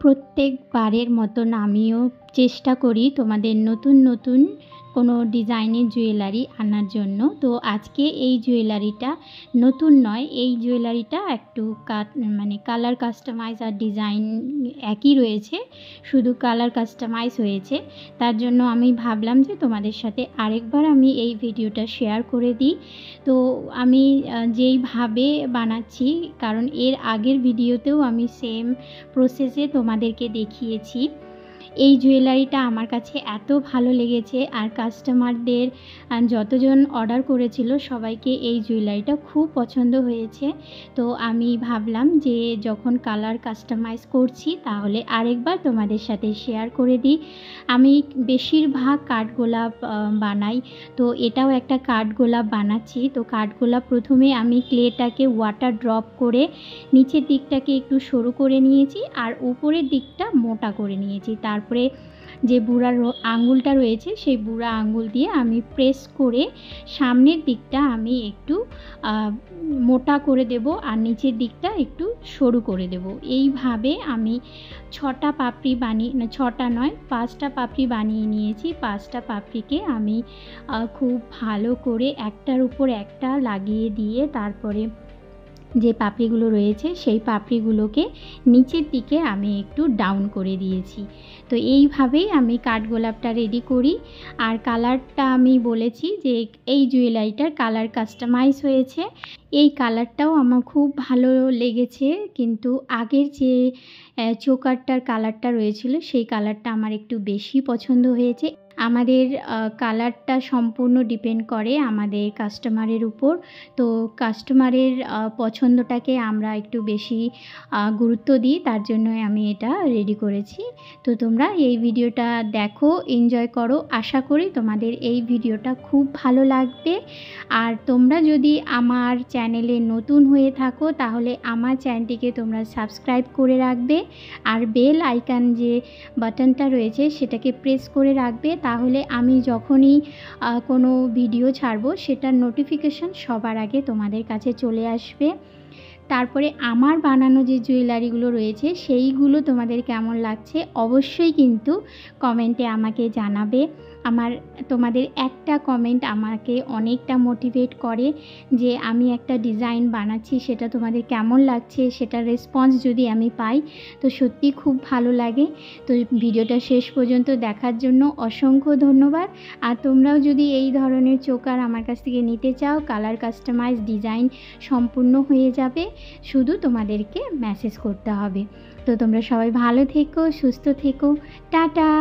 প্রত্যেকবারের মতন আমিও চেষ্টা করি তোমাদের নতুন নতুন কোনো ডিজাইনের জুয়েলারি আনার জন্য। তো আজকে এই জুয়েলারিটা নতুন নয়, এই জুয়েলারিটা একটু কালার কাস্টমাইজ আর ডিজাইন একই রয়েছে, শুধু কালার কাস্টমাইজ হয়েছে। তার জন্য আমি ভাবলাম যে তোমাদের সাথে আরেকবার আমি এই ভিডিওটা শেয়ার করে দিই। তো আমি যেইভাবে বানাচ্ছি, কারণ এর আগের ভিডিওতেও আমি সেম প্রসেসে তোমাদেরকে দেখিয়েছি। এই জুয়েলারিটা আমার কাছে এত ভালো লেগেছে, আর কাস্টমারদের যতজন অর্ডার করেছিল সবাইকে এই জুয়েলারিটা খুব পছন্দ হয়েছে। তো আমি ভাবলাম যে যখন কালার কাস্টমাইজ করছি তাহলে আরেকবার তোমাদের সাথে শেয়ার করে দিই। আমি বেশিরভাগ কাঠগোলাপ বানাই, তো এটাও একটা কাঠগোলাপ বানাচ্ছি। তো কাঠগোলাপ প্রথমে আমি ক্লেটাকে ওয়াটার ড্রপ করে নিচের দিকটাকে একটু সরু করে নিয়েছি আর উপরের দিকটা মোটা করে নিয়েছি। তারপরে যে বুড়া আঙুলটা রয়েছে সেই বুড়া আঙুল দিয়ে আমি প্রেস করে সামনের দিকটা আমি একটু মোটা করে দেব আর নিচের দিকটা একটু সরু করে দেব। এইভাবে আমি 6টা পাপড়ি বানিয়ে, না 6টা নয় 5টা পাপড়ি বানিয়ে নিয়েছি। 5টা পাপড়িকে আমি খুব ভালো করে একটার উপর একটা লাগিয়ে দিয়ে তারপরে যে পাপড়িগুলো রয়েছে সেই পাপড়িগুলোকে নিচের দিকে আমি একটু ডাউন করে দিয়েছি। তো এইভাবেই আমি কাঠগোলাপটা রেডি করি। আর কালারটা আমি বলেছি যে এই জুয়েলারিটার কালার কাস্টমাইজ হয়েছে। এই কালারটাও আমার খুব ভালো লেগেছে, কিন্তু আগের যে চোকারটার কালারটা রয়েছিল সেই কালারটা আমার একটু বেশি পছন্দ হয়েছে। আমাদের কালারটা সম্পূর্ণ ডিপেন্ড করে আমাদের কাস্টমারের উপর। তো কাস্টমারের পছন্দটাকে আমরা একটু বেশি গুরুত্ব দিই, তার জন্যই আমি এটা রেডি করেছি। তো তোমরা এই ভিডিওটা দেখো, এনজয় করো। আশা করি তোমাদের এই ভিডিওটা খুব ভালো লাগবে। আর তোমরা যদি আমার চ্যানেলে নতুন হয়ে থাকো তাহলে আমার চ্যানেলটিকে তোমরা সাবস্ক্রাইব করে রাখবে, আর বেল আইকন যে বাটনটা রয়েছে সেটাকে প্রেস করে রাখবে। তাহলে আমি যখনই কোনো ভিডিও ছাড়বো সেটার নোটিফিকেশন সবার আগে তোমাদের কাছে চলে আসবে। তারপরে আমার বানানো যে জুয়েলারিগুলো রয়েছে সেইগুলো তোমাদের কেমন লাগছে অবশ্যই কিন্তু কমেন্টে আমাকে জানাবে। তোমাদের একটা কমেন্ট আমাকে অনেকটা মোটিভেট করে যে আমি একটা ডিজাইন বানাচ্ছি, সেটা তোমাদের কেমন লাগছে সেটার রেসপন্স যদি আমি পাই তো সত্যি খুব ভালো লাগে। তো ভিডিওটা শেষ পর্যন্ত দেখার জন্য অসংখ্য ধন্যবাদ। আর তোমরাও যদি এই ধরনের চোকার আমার কাছ থেকে নিতে চাও, কালার কাস্টমাইজ ডিজাইন সম্পূর্ণ হয়ে যাবে, শুধু তোমাদেরকে মেসেজ করতে হবে। তো তোমরা সবাই ভালো থেকো, সুস্থ থেকো, টাটা।